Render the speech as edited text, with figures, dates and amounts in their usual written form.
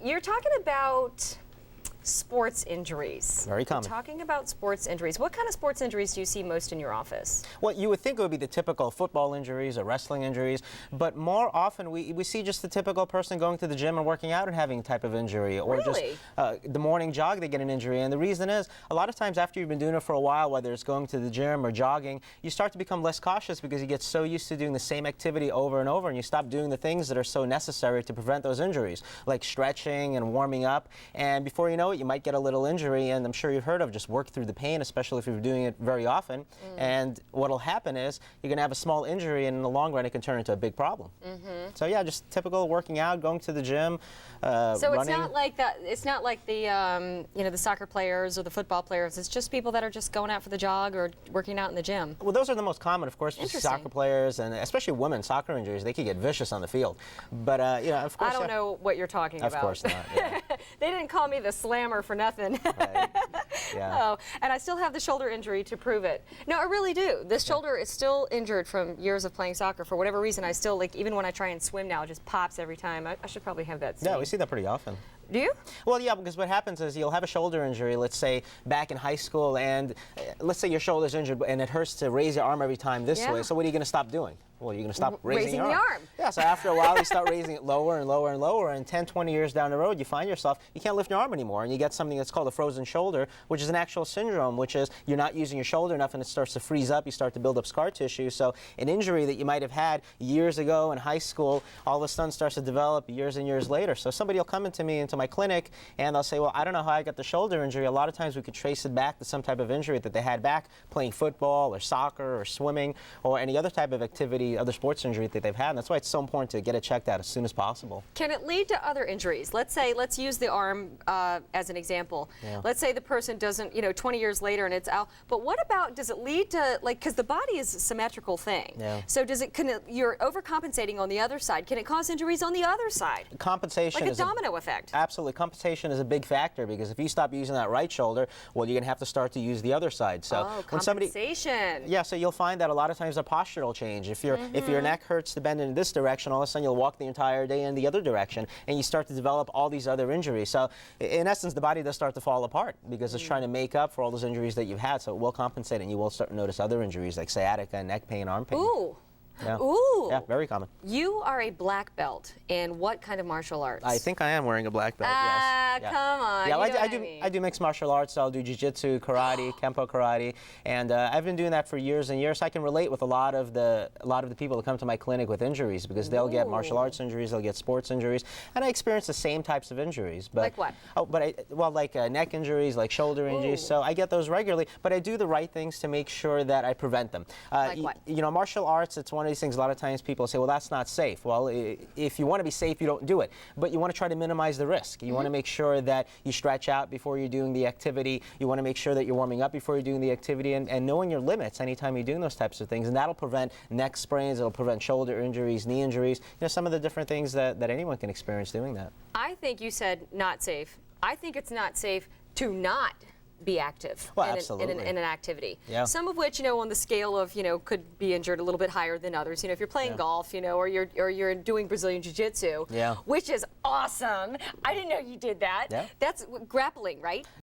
you're talking about sports injuries. Very common. We're talking about sports injuries. What kind of sports injuries do you see most in your office? Well, you would think it would be the typical football injuries or wrestling injuries, but more often we see just the typical person going to the gym and working out and having a type of injury, or Really? just the morning jog, they get an injury. And the reason is, a lot of times after you've been doing it for a while, whether it's going to the gym or jogging, you start to become less cautious because you get so used to doing the same activity over and over, and you stop doing the things that are so necessary to prevent those injuries, like stretching and warming up. And before you know it, you might get a little injury, and I'm sure you've heard of just work through the pain, especially if you're doing it very often. And what'll happen is you're going to have a small injury, and in the long run it can turn into a big problem. So yeah, just typical working out, going to the gym, So running. it's not like that. It's not like the the soccer players or the football players. It's just people that are just going out for the jog or working out in the gym. Well, those are the most common, of course, just Interesting. soccer players, and especially women. Soccer injuries, they can get vicious on the field. But of course, I don't know what you're talking about. Of course not. Yeah. They didn't call me the slammer for nothing. Right. Yeah. Oh, and I still have the shoulder injury to prove it. No, I really do. This shoulder is still injured from years of playing soccer. For whatever reason, I still, like, even when I try and swim now, it just pops every time. I should probably have that same. Yeah, we see that pretty often. Do you? Well, yeah, because what happens is you'll have a shoulder injury, let's say back in high school, and let's say your shoulder's injured and it hurts to raise your arm every time this Yeah. way. So what are you going to stop doing? Well, you're going to stop raising your the arm. arm. Yeah, so after a while you start raising it lower and lower and lower, and 10, 20 years down the road you find yourself, you can't lift your arm anymore, and you get something that's called a frozen shoulder, which is an actual syndrome, which is you're not using your shoulder enough and it starts to freeze up, you start to build up scar tissue. So an injury that you might have had years ago in high school, all of a sudden starts to develop years and years later. So somebody will come into my clinic and they'll say, well, I don't know how I got the shoulder injury. A lot of times we could trace it back to some type of injury that they had back playing football or soccer or swimming or any other type of activity, other sports injury that they've had. And that's why it's so important to get it checked out as soon as possible. Can it lead to other injuries? Let's use the arm as an example. Yeah. Let's say the person doesn't, 20 years later and it's out. But what about, does it lead to, because the body is a symmetrical thing. Yeah. So you're overcompensating on the other side. Can it cause injuries on the other side? Compensation Like a is domino effect. Absolutely. Compensation is a big factor, because if you stop using that right shoulder, well, you're going to have to start to use the other side. So when compensation. Yeah, so you'll find that a lot of times a posture will change. If your neck hurts to bend in this direction, all of a sudden you'll walk the entire day in the other direction, and you start to develop all these other injuries. So in essence, the body does start to fall apart because it's trying to make up for all those injuries that you've had. So it will compensate, and you will start to notice other injuries like sciatica, neck pain, arm pain. Ooh. Yeah. Ooh. Yeah, very common. You are a black belt in what kind of martial arts? I think I am wearing a black belt, yes. Yeah. Come on. Yeah, you know I what do. I mean. I do mixed martial arts. So I'll do jiu-jitsu, karate, kempo karate, and I've been doing that for years and years. I can relate with a lot of the people that come to my clinic with injuries, because they'll get martial arts injuries, they'll get sports injuries, and I experience the same types of injuries. But, like what? Oh, but like neck injuries, like shoulder injuries. So I get those regularly, but I do the right things to make sure that I prevent them. Like what? Martial arts, it's one of these things. A lot of times people say, well, that's not safe. Well, if you want to be safe, you don't do it. But you want to try to minimize the risk. You want to make sure that you stretch out before you're doing the activity. You want to make sure that you're warming up before you're doing the activity, and knowing your limits anytime you're doing those types of things. And that'll prevent neck sprains, it'll prevent shoulder injuries, knee injuries, some of the different things that anyone can experience doing that. I think you said not safe. I think it's not safe to not be active in an activity. Yeah. Some of which, on the scale of, could be injured a little bit higher than others. If you're playing golf, or you're doing Brazilian Jiu-Jitsu, which is awesome. I didn't know you did that. Yeah. That's grappling, right?